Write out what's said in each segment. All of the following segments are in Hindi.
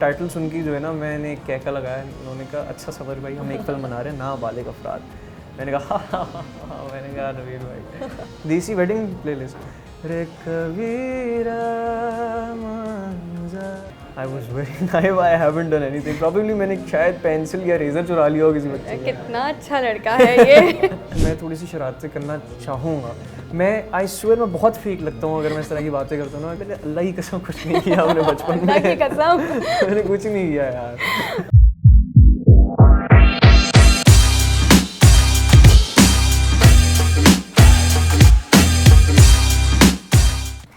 टाइटल सुन के जो है ना मैंने एक कैका लगाया। उन्होंने कहा अच्छा सबर भाई हम एक फिल्म बना रहे हैं नाबालिग अफराद। मैंने कहा हाँ मैंने कहा नवीर भाई देसी वेडिंग प्लेलिस्ट रे Kabira I was very naive. I haven't done anything. Probably मैंने शायद पेंसिल या रेजर चुरा लिया हो किसी बच्चे का। कितना अच्छा लड़का है ये। मैं थोड़ी सी शरारतें करना चाहूँगा। मैं आई स्वेयर मैं बहुत फेक लगता हूँ अगर मैं इस तरह की बातें करता हूँ ना। मैंने अल्लाह की कसम कुछ नहीं किया अपने बचपन में। अल्लाह की कसम मैंने कुछ नहीं किया यार।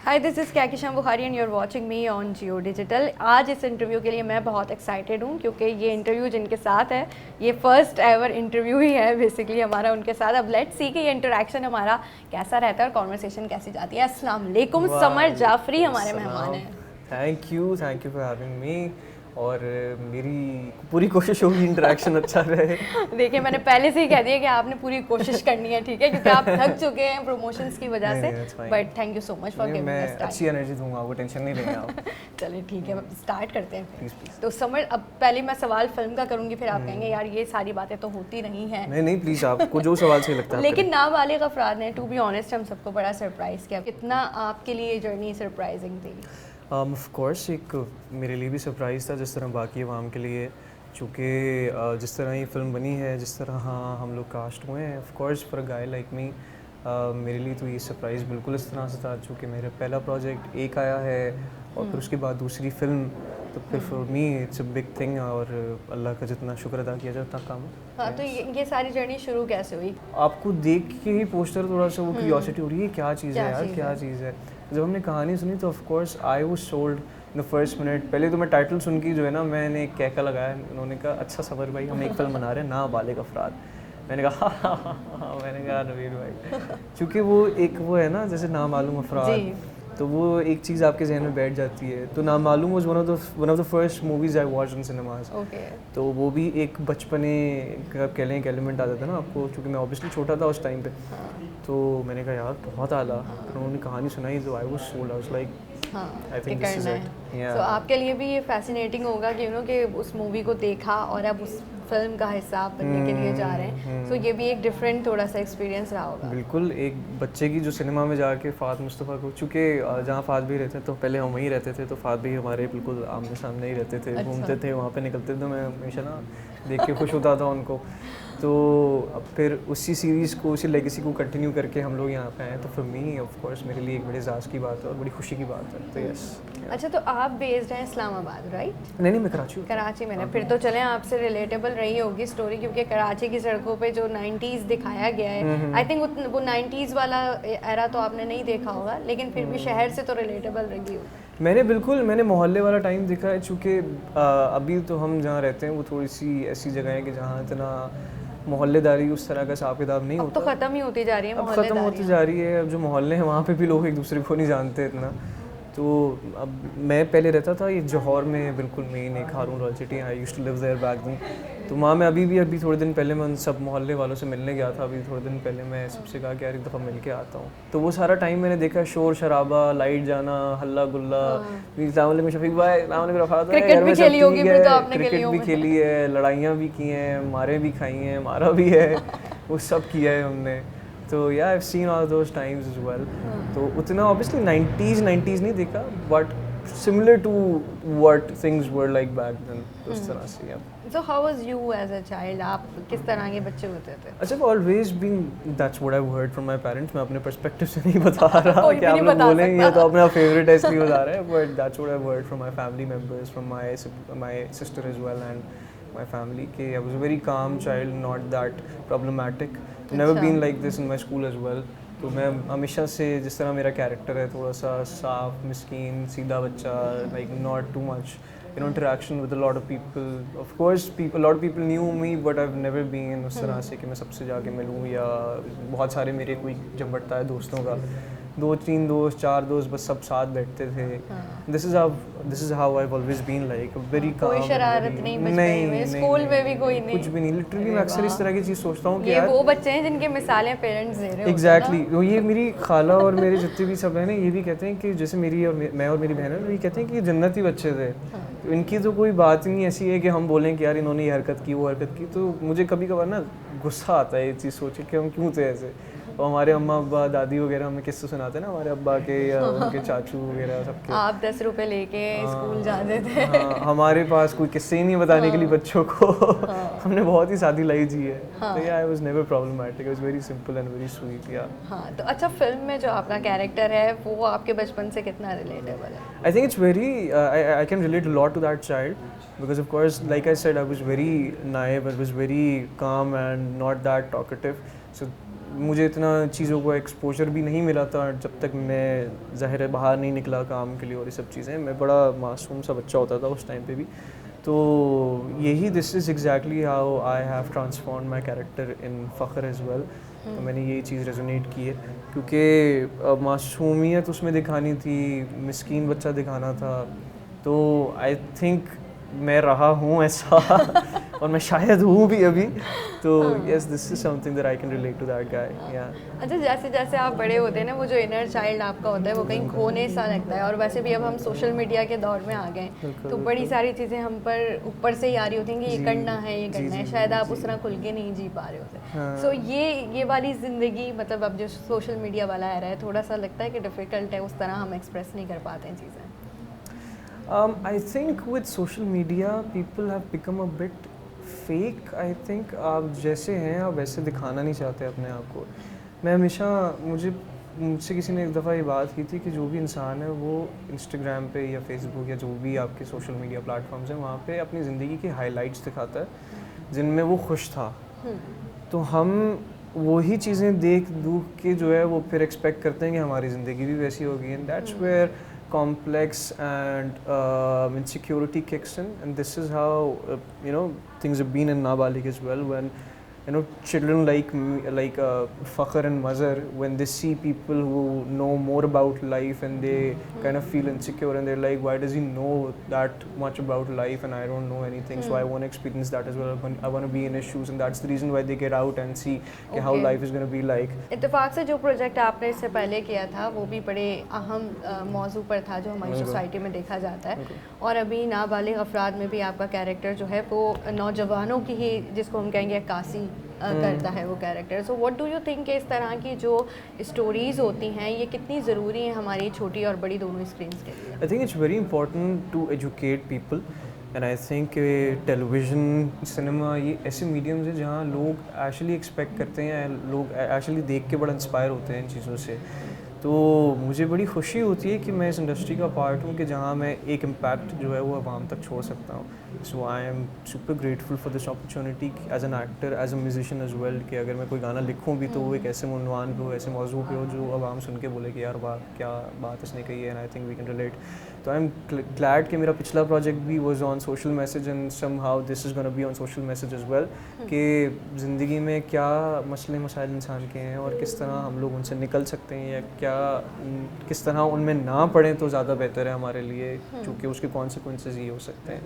Hi this is Kaikishan Bukhari and you are watching me on Jio digital. आज इस इंटरव्यू के लिए मैं बहुत एक्साइटेड हूँ क्योंकि ये इंटरव्यू जिनके साथ है ये फर्स्ट एवर इंटरव्यू ही है बेसिकली हमारा उनके साथ। अब लेट्स सी कि ये इंटरेक्शन हमारा कैसा रहता है और कॉन्वर्सेशन कैसी जाती है। अस्सलाम वालेकुम, समर जाफरी हमारे मेहमान हैं। Thank you for having me. और मेरी पूरी कोशिश होगी इंटरेक्शन अच्छा रहे। देखिए मैंने पहले से ही कह दिया कि आपने पूरी कोशिश करनी है, ठीक है, क्योंकि आप थक चुके हैं प्रमोशंस की वजह से। But thank you so much for giving us time. अच्छी एनर्जी दूंगा आपको, टेंशन नहीं लेंगे आप। चलिए ठीक है स्टार्ट करते हैं प्लीज प्लीज। तो समर, अब पहले मैं सवाल फिल्म का करूंगी फिर आप कहेंगे यार ये सारी बातें तो होती नहीं है। नहीं प्लीज आपको जो सवाल सही लगता है। लेकिन नाबालिग अफराद ने टू बी ऑनेस्ट हम सबको बड़ा सरप्राइज किया। कितना आपके लिए जर्नी सरप्राइजिंग थी? ऑफ कोर्स एक मेरे लिए भी सरप्राइज़ था जिस तरह बाकी अवाम के लिए, चूँकि जिस तरह ये फिल्म बनी है, जिस तरह हम लोग कास्ट हुए हैं, of course for a guy like me मेरे लिए तो ये सरप्राइज़ बिल्कुल इस तरह से था चूँकि मेरा पहला प्रोजेक्ट एक आया है और फिर उसके बाद दूसरी फिल्म, तो फिर for me it's a big thing. और अल्लाह का जितना शुक्र अदा किया जाए उतना कम है। हाँ तो ये सारी जर्नी शुरू कैसे हुई? आपको देख के ही पोस्टर थोड़ा सा वो क्यूरियोसिटी हो रही है क्या चीज़ है यार, क्या चीज़ है। जब हमने कहानी सुनी तो of course I was sold in the first minute. पहले तो मैं टाइटल सुन के जो है ना मैंने एक कैका लगाया। उन्होंने कहा अच्छा सबर भाई हम एक फिल्म बना रहे हैं नाबालिग अफराद। मैंने कहा हाँ मैंने कहा नवीर भाई क्योंकि वो एक वो है ना जैसे नामालूम अफराद, तो वो एक चीज़ आपके जहन में बैठ जाती है। तो Namaloom was one of the first movies I watched in cinemas. तो वो भी एक बचपने का कह लें एक एलिमेंट आ जाता है ना आपको, क्योंकि मैं ऑब्वियसली छोटा था उस टाइम पे। तो मैंने कहा यार बहुत आला। फिर उन्होंने कहानी सुनाई तो I was sold. I was like I think this is it. तो आपके लिए भी ये फैसिनेटिंग होगा कि कि उस मूवी को देखा और अब उस फिल्म का हिस्सा आप बनने के लिए जा रहे हैं। तो ये भी एक डिफरेंट थोड़ा सा एक्सपीरियंस रहा होगा। बिल्कुल, एक बच्चे की जो सिनेमा में जाके फ़ात मुस्तफ़ा को, चूँकि जहाँ फ़ात भी रहते तो पहले हम वहीं रहते थे, तो फ़ात भी हमारे बिल्कुल आमने सामने ही रहते थे। घूमते थे वहाँ पे निकलते थे, तो मैं हमेशा ना देख के खुश होता था उनको। तो अब फिर उसी सीरीज़ को, उसी लेगेसी को कंटिन्यू करके हम लोग यहाँ पे आए। तो फॉर मी ऑफ कोर्स मेरे लिए एक बड़े एजाज़ की बात है और बड़ी खुशी की बात है। तो यस। अच्छा तो आप बेस्ड हैं इस्लामाबाद, राइट? नहीं मैं कराची में। फिर तो चलें आपसे रिलेटेबल रही होगी स्टोरी, क्योंकि कराची की सड़कों पे जो 90s दिखाया गया है, आई थिंक वो 90s वाला एरा तो आपने नहीं देखा होगा, लेकिन फिर भी शहर से तो रिलेटेबल रही होगी। मैंने मोहल्ले वाला टाइम देखा है, चूँकि अभी तो हम जहाँ रहते हैं वो थोड़ी सी ऐसी जगह है कि जहाँ इतना मोहल्लेदारी उस तरह का हिसाब किताब नहीं होता। तो ख़त्म ही होती जा रही है, अब ख़त्म होती जा रही है। अब जो मोहल्ले हैं वहाँ पे भी लोग एक दूसरे को नहीं जानते इतना। तो अब मैं पहले रहता था ये जौहर में, बिल्कुल मेन एक Haroon royal city. I used to live there back then. तो वहाँ मैं अभी थोड़े दिन पहले मैं उन सब मोहल्ले वालों से मिलने गया था। अभी थोड़े दिन पहले मैं सबसे कहा कि यार एक दफ़ा मिल के आता हूँ। तो वो सारा टाइम मैंने देखा, शोर शराबा, लाइट जाना, हल्ला गुल्ला। शफीक भाई क्रिकेट भी खेली होगी फिर तो आपने? क्रिकेट भी खेली है, लड़ाइयाँ भी की हैं, मारे भी खाई हैं, मारा भी है, वो सब किया है हमने। तो yeah I have seen all those times as well. तो उतना ऑब्वियसली 90s नहीं देखा, but similar to what things were like back then, उस तरह से। Yeah so how was you as a child? आप किस तरह के बच्चे होते थे? अच्छा, always been that's what I heard from my parents. मैं अपने पर्सपेक्टिव से नहीं बता रहा कि आप लोग बोलेंगे ये तो अपना फेवरेट है इसलिए बता रहे हैं, but that's what I heard from my family members, from my sister as well and my family ke I was a very calm child, not that problematic, never been like this in my school as well. तो मैं हमेशा से जिस तरह मेरा कैरेक्टर है, थोड़ा सा साफ, मिस्कीन, सीधा बच्चा, like not too much interaction with a lot of people. Of course a lot of people knew me, but I've never been उस तरह से कि मैं सबसे जाके मिलूँ, या बहुत सारे मेरे कोई जम बटता है दोस्तों का, 2-3 दोस्त 4 दोस्त बस सब साथ बैठते थे. This is how I have always been like very calm. कोई शरारत नहीं बचपन में, स्कूल में भी कोई नहीं, कुछ भी नहीं. लिटरली मैं अक्सर इस तरह की चीज़ सोचता हूँ कि ये यार वो बच्चे हैं जिनके मिसालें पेरेंट्स दे रहे हो. एग्जैक्टली. तो ये मेरी खाला और मेरे जितने भी सब हैं ना, ये भी कहते हैं कि जैसे मेरी और मैं और मेरी बहन है, ये कहते हैं कि ये जन्नती बच्चे थे. तो इनकी तो कोई बात ही नहीं ऐसी है कि हम बोलें कि यार इन्होंने ये हरकत की वो हरकत की. तो मुझे कभी कभार ना गुस्सा आता है ये चीज़ सोच के कि हम क्यों थे ऐसे. और हमारे अम्मा अब्बा दादी वगैरह हमें किस्से सुनाते हैं ना, हमारे अब्बा के या उनके चाचू वगैरह सबके. आप 10 रुपए लेके स्कूल जाते थे. हमारे पास कोई किस्से ही नहीं बताने के लिए बच्चों को. हमने बहुत ही सादी लाइफ जी है. तो I was never problematic. It was very simple and very sweet. या हाँ, तो अच्छा फिल्म में जो आपका कैरेक्टर है वो आपके बचपन से कितना रिलेटेबल है? I think it's very, I can relate a lot to that child because of course like I said I was very naive, I was very calm and not that talkative. So मुझे इतना चीज़ों को एक्सपोजर भी नहीं मिला था जब तक मैं ज़ाहिर है बाहर नहीं निकला काम के लिए और ये सब चीज़ें. मैं बड़ा मासूम सा बच्चा होता था उस टाइम पे भी. तो यही this is exactly how I have transform my character in Fakhr as well. तो मैंने यही चीज़ रेजोनेट की है क्योंकि मासूमियत उसमें दिखानी थी, मिस्कीन बच्चा दिखाना था. तो आई थिंक मैं रहा हूँ ऐसा और मैं शायद हूँ भी अभी. तो yes, this is something that I can relate to that guy. Yeah अच्छा, जैसे जैसे आप बड़े होते हैं ना, वो जो इनर चाइल्ड आपका होता है वो कहीं खोने सा लगता है. और वैसे भी अब हम सोशल मीडिया के दौर में आ गए, तो बड़ी सारी चीज़ें हम पर ऊपर से ही आ रही होती हैं कि ये करना है ये करना है. शायद आप उस तरह खुल के नहीं जी पा रहे होते. सो ये वाली ज़िंदगी, मतलब अब जो सोशल मीडिया वाला आ रहा है, थोड़ा सा लगता है कि डिफ़िकल्ट है, उस तरह हम एक्सप्रेस नहीं कर पाते हैं चीज़ें. I think with social media people have become a bit fake. I think आप जैसे हैं आप वैसे दिखाना नहीं चाहते अपने आप को. मैं हमेशा मुझसे किसी ने एक दफ़ा ये बात की थी कि जो भी इंसान है वो इंस्टाग्राम पे या फेसबुक या जो भी आपके सोशल मीडिया प्लेटफॉर्म्स हैं वहाँ पे अपनी ज़िंदगी की हाइलाइट्स दिखाता है जिनमें वो खुश था. तो हम वही चीज़ें देख दूख के जो है वो फिर एक्सपेक्ट करते हैं कि हमारी ज़िंदगी भी वैसी होगी. And that's where complex and insecurity kicks in, and this is how things have been in Nabalig as well. When children like me, like Fakhr and Mazhar, when they see people who know more about life and they kind of feel insecure and they're like, why does he know that much about life and I don't know anything? So I want to experience that as well. I want to be in his shoes, and that's the reason why they get out and see how life is going to be like. इत्तेफाक से जो प्रोजेक्ट आपने इससे पहले किया था वो भी बड़े अहम मौजू पर था जो हमारी सोसाइटी में देखा जाता है. और अभी नाबालिग अफराद में भी आपका कैरेक्टर जो है वो नौजवानों की ही, जिसको हम कहेंगे अक्कासी करता है वो character. So what do you think इस तरह की जो स्टोरीज़ होती हैं ये कितनी ज़रूरी हैं हमारी छोटी और बड़ी दोनों स्क्रीन्स के लिए? I think it's very important to educate people. And I think television cinema ये ऐसे मीडियम्स हैं जहाँ लोग एक्चुअली एक्सपेक्ट करते हैं, लोग एक्चुअली देख के बड़ा इंस्पायर होते हैं इन चीज़ों से. तो मुझे बड़ी खुशी होती है कि मैं इस इंडस्ट्री का पार्ट हूँ कि जहाँ मैं एक इम्पैक्ट जो है वो आवाम तक छोड़ सकता हूँ. So I am super grateful for this opportunity as an actor, as a musician as well, कि अगर मैं कोई गाना लिखूँ भी तो वो एक ऐसे उन्वान पे हो, ऐसे मौजू पे हो जो आवाम सुन के बोले कि यार वाह क्या बात इसने कही है. And I think we can relate. तो आई एम ग्लैड कि मेरा पिछला प्रोजेक्ट भी was on social message and somehow this is gonna be on social message as well, कि ज़िंदगी में क्या मसले मसाइल इंसान के हैं और किस तरह हम लोग उनसे निकल सकते हैं, या क्या किस तरह उनमें ना पड़ें तो ज़्यादा बेहतर है हमारे लिए, क्योंकि उसके कॉन्सिक्वेंसेस ये हो सकते हैं.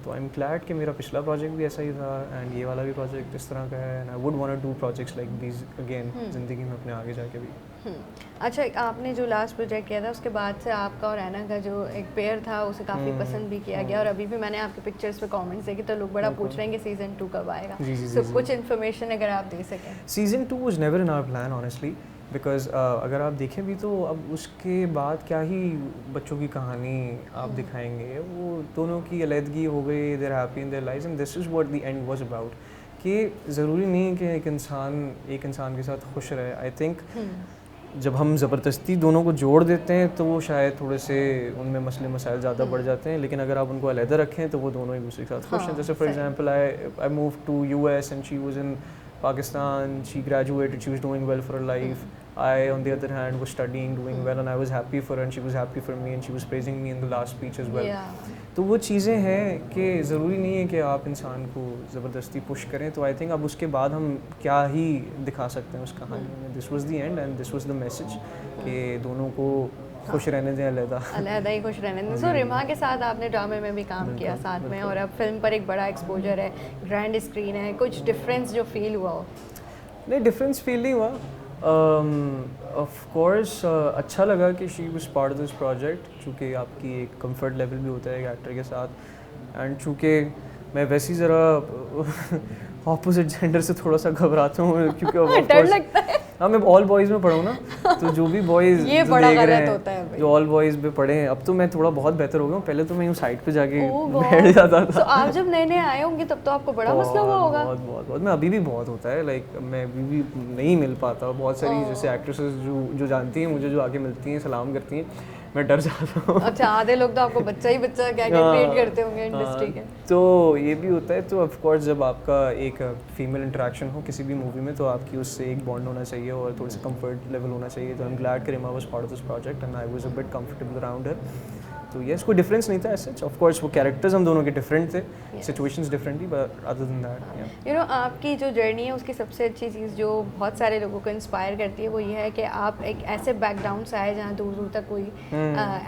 तो आई एम ग्लैड कि मेरा पिछला प्रोजेक्ट भी ऐसा ही था एंड ये वाला भी प्रोजेक्ट इस तरह का है. And I would want to do projects like these again ज़िंदगी में अपने आगे जाके भी. अच्छा, आपने जो लास्ट प्रोजेक्ट किया था उसके बाद से आपका और ऐना का जो एक पेयर था उसे काफ़ी पसंद भी किया गया, और अभी भी मैंने आपके पिक्चर्स पे कमेंट्स देखे तो लोग बड़ा पूछ रहे हैं कि सीज़न 2 कब आएगा. सो कुछ इन्फॉर्मेशन अगर आप दे सकें. Season 2 was never in our plan honestly, because अगर आप देखें भी तो अब उसके बाद क्या ही बच्चों की कहानी आप दिखाएंगे. वो दोनों की अलहदगी हो गई, they're happy in their lives, and this is what the end was about. कि ज़रूरी नहीं कि एक इंसान के साथ खुश रहे. आई थिंक जब हम ज़बरदस्ती दोनों को जोड़ देते हैं तो वो शायद थोड़े से उनमें मसले मसाइल ज़्यादा बढ़ जाते हैं, लेकिन अगर आप उनको अलहदा रखें तो वो दोनों एक दूसरे के साथ खुश हैं. जैसे for example I move to US and she was in Pakistan, she graduated, she was doing well for her life. I, on the other hand, was studying, doing well, and I was happy for her, and she was happy for me, and she was praising me in the last speech as well. तो वो चीज़ें हैं कि ज़रूरी नहीं है कि आप इंसान को ज़बरदस्ती पुश करें. तो आई थिंक अब उसके बाद हम क्या ही दिखा सकते हैं उस कहानी में. This was the end and this was the message कि दोनों को खुश रहने दें, अलग ही खुश रहने दें. सो रिमा के साथ आपने ड्रामे में भी काम किया साथ में, और अब फिल्म पर एक बड़ा एक्सपोजर है, ग्रैंड स्क्रीन है. कुछ डिफरेंस जो फील हुआ हो? नहीं, डिफरेंस फील नहीं हुआ. ऑफ कोर्स अच्छा लगा कि she was part of this project, चूँकि आपकी एक कंफर्ट लेवल भी होता है एक एक्टर के साथ. एंड चूँकि मैं वैसे ही ज़रा ऑपोजिट जेंडर से थोड़ा सा घबराता हूँ, क्योंकि डर लगता है. हाँ, मैं ऑल बॉयज़ में पढ़ा हूँ ना, तो जो भी बॉयज़ ये बड़ा गलत होता है, जो ऑल बॉयज़ में पढ़े हैं. अब तो मैं थोड़ा बहुत बेहतर हो गया हूँ. पहले तो मैं यूँ साइड पे जाके बैठ जाता था. तो आप जब नए नए आए होंगे तब तो आपको बड़ा मसला हुआ होगा. बहुत. मैं अभी भी बहुत होता है. लाइक मैं अभी भी नहीं मिल पाता. बहुत सारी जैसे एक्ट्रेसेस जो जानती हैं मुझे, जो आके मिलती हैं, सलाम करती हैं, मैं डर जाता हूँ. अच्छा, आधे लोग तो आपको बच्चा ही बच्चा क्या ट्रीट करते होंगे इंडस्ट्री के. तो ये भी होता है. तो ऑफ कोर्स जब आपका एक फीमेल इंटरेक्शन हो किसी भी मूवी में, तो आपकी उससे एक बॉन्ड होना चाहिए और थोड़ी सी कंफर्ट लेवल होना चाहिए. तो आई एम ग्लैड कि Rima was part of this project and I was a bit comfortable around her. तो यस, कोई डिफरेंस नहीं था ऐसे. ऑफ कोर्स वो कैरेक्टर्स हम दोनों के डिफरेंट थे, सिचुएशंस डिफरेंट थी, but other than that you know आपकी जो जर्नी है उसकी सबसे अच्छी चीज़ जो बहुत सारे लोगों को इंस्पायर करती है वो ये है कि आप एक ऐसे बैकग्राउंड से आए जहाँ दूर दूर तक कोई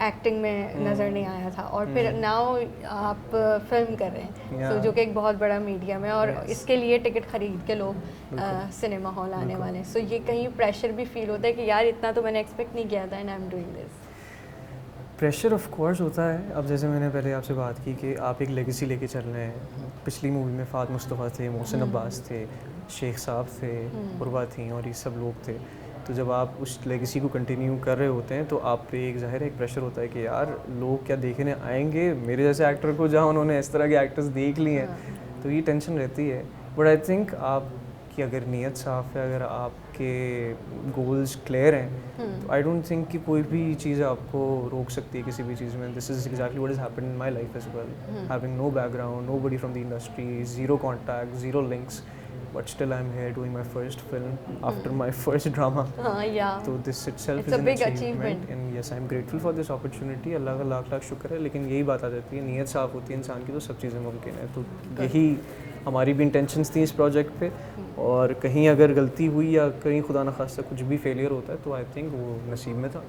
एक्टिंग में नज़र नहीं आया था, और फिर नाउ आप फिल्म कर रहे हैं. तो जो कि एक बहुत बड़ा मीडियम है, और इसके लिए टिकट खरीद के लोग सिनेमा हॉल आने वाले हैं. सो ये कहीं प्रेशर भी फील होता है कि यार इतना तो मैंने एक्सपेक्ट नहीं किया था and I am doing this. Pressure of course होता है. अब जैसे मैंने पहले आपसे बात की कि आप एक लेगेसी लेके चल रहे हैं. पिछली मूवी में फ़ात मुस्तफ़ा थे, मोहसिन अब्बास थे, शेख साहब थे, उर्वा थी, और ये सब लोग थे. तो जब आप उस लेगेसी को कंटिन्यू कर रहे होते हैं तो आप पे एक ज़ाहिर एक प्रेशर होता है कि यार लोग क्या देखने आएंगे मेरे जैसे एक्टर को, जहाँ उन्होंने इस तरह के एक्टर्स देख लिए हैं. तो ये टेंशन रहती है. बट आई थिंक आपकी अगर नीयत साफ़ है, अगर आपके गोल्स क्लियर हैं, तो आई डोंट थिंक कि कोई भी चीज़ आपको रोक सकती है किसी भी चीज़ में. This is exactly what is happened in my life as well. Having no background, nobody from the industry, zero contact, zero links, but still I'm here doing my first film after my first drama. Yeah. So this itself it's is a big achievement. And yes, I'm grateful for this opportunity. अल्लाह का लाख लाख शुक्र है. लेकिन यही बात आ जाती है, नीयत साफ़ होती है इंसान की तो सब चीज़ें मुमकिन है. तो यही हमारी भी इंटेंशंस थी इस प्रोजेक्ट पे. और कहीं अगर गलती हुई या कहीं खुदा न खास्ता कुछ भी फेलियर होता है तो आई थिंक वो नसीब में था.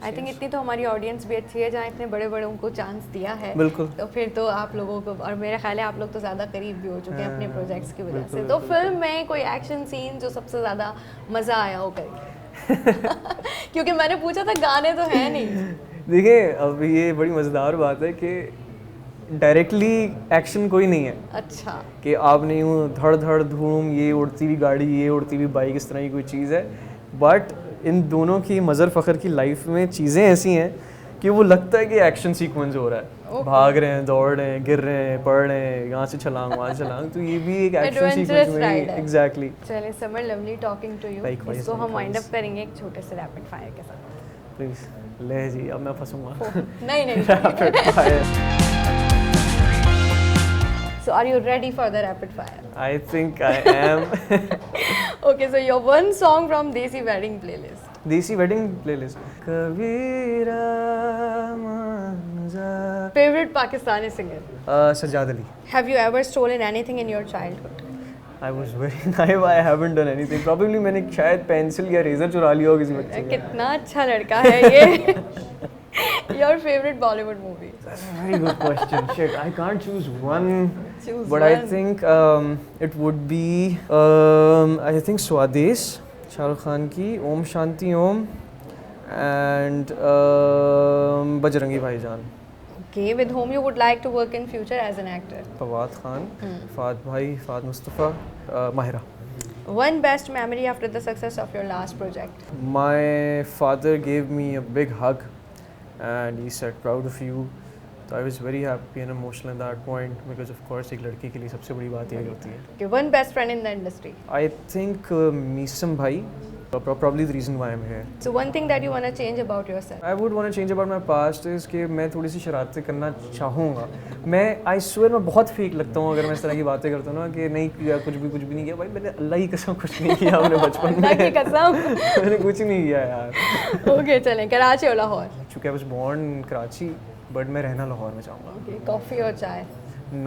आई थिंक इतनी तो हमारी ऑडियंस भी अच्छी है जहाँ इतने बड़े बड़ों को चांस दिया है. बिल्कुल. तो फिर तो आप लोगों को, और मेरा ख्याल है आप लोग तो ज़्यादा करीब भी हो चुके हैं अपने प्रोजेक्ट्स की वजह से. तो फिल्म में कोई एक्शन सीन जो सबसे ज़्यादा मज़ा आया हो कहीं? क्योंकि मैंने पूछा था, गाने तो हैं नहीं. देखिए, अब ये बड़ी मज़ेदार बात है कि डायरेक्टली एक्शन कोई नहीं है. अच्छा. कि आपने यूँ धड़ धड़ धूम, ये उड़ती हुई गाड़ी, ये उड़ती हुई बाइक, इस तरह की कोई चीज़ है. बट इन दोनों की मज़र फ़ख्र की लाइफ में चीज़ें ऐसी हैं कि वो लगता है कि एक्शन सीक्वेंस हो रहा है. भाग रहे हैं, दौड़ रहे हैं, गिर रहे हैं, पड़ रहे हैं, यहाँ से छलांग वहाँ से छलांग. तो ये भी एक एक्शन सीक्वेंस में. एग्जैक्टली. चलिए Samar, lovely talking to you. इसको हम वाइंड अप करेंगे एक छोटे से रैपिड फायर के साथ. प्लीज़. ले जी, अब मैं फंसूंगा. नहीं. Rapid fire. So are you ready for the rapid fire? I think I am. Okay, so your one song from Desi Wedding playlist. Desi Wedding playlist. Kabira Manza. Favorite Pakistani singer? Sajjad Ali. Have you ever stolen anything in your childhood? I was very naive. I haven't done anything. Probably मैंने शायद पेंसिल या रेजर चुरा लिया हो किसी बच्चे का. कितना अच्छा लड़का है ये. Your favorite Bollywood movie? That's a very good question. Shit, I can't choose one. But I think it would be I think Swades, Shah Rukh Khan ki, Om Shanti Om, and Bajrangi Bhaijaan. Okay, with whom you would like to work in future as an actor? Fawad Khan, Fahd Bhai, Fahd Mustafa, Mahira. One best memory after the success of your last project? My father gave me a big hug and he said proud of you. So I was very happy and emotional at that point because of course एक लड़की के लिए सबसे बड़ी बात यही होती है. Okay, one best friend in the industry? I think Meesam Bhai Probably the reason why I'm here. So one thing that you want to change about yourself? I would want to change about my past is कि मैं थोड़ी सी शरारतें करना चाहूँगा. मैं I swear मैं बहुत फेक लगता हूँ अगर मैं इस तरह की बातें करता हूँ ना कि नहीं किया कुछ भी नहीं किया. भाई मैंने अल्लाह की कसम कुछ नहीं किया अपने बचपन में. अल्लाह की कसम. मैंने कुछ नहीं किया यार. Okay, चलें. कराची और लाहौर? चूँकि I was born in Karachi, but मैं रहना लाहौर में चाहूँगा. Okay, कॉफ़ी और चाय?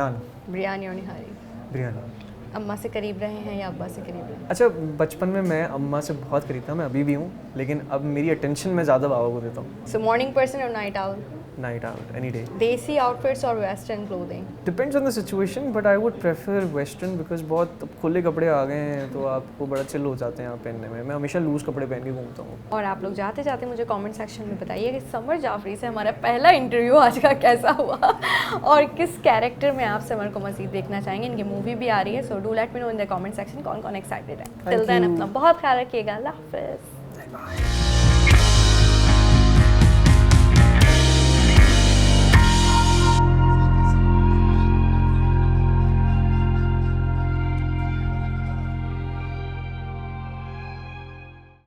None. बिरयानी और निहारी? बिरयानी. अम्मा से करीब रहे हैं या अब्बा से करीब रहे हैं? अच्छा बचपन में मैं अम्मा से बहुत करीब था, मैं अभी भी हूँ, लेकिन अब मेरी अटेंशन मैं ज़्यादा बाबा को देता हूँ. So morning person or night owl? Night out, any day. देसी outfits और western clothing? Depends on the situation, but I would prefer western because बहुत अब खुले कपड़े आ गए हैं तो आपको बड़ा चिल हो जाते हैं आप पहनने में. मैं हमेशा लूज़ कपड़े पहन के घूमता हूँ. और आप लोग जाते जाते मुझे कमेंट सेक्शन में बताइए कि समर जाफरी से हमारा पहला इंटरव्यू आज का कैसा हुआ और किस कैरेक्टर में आप समर को मज़ीद देखना चाहेंगे. इनकी मूवी भी आ रही है, so do let me know in the comment section कौन कौन एक्साइटेड है. टिल देन अपना बहुत ख्याल रखिएगा. अल्लाह हाफिज़.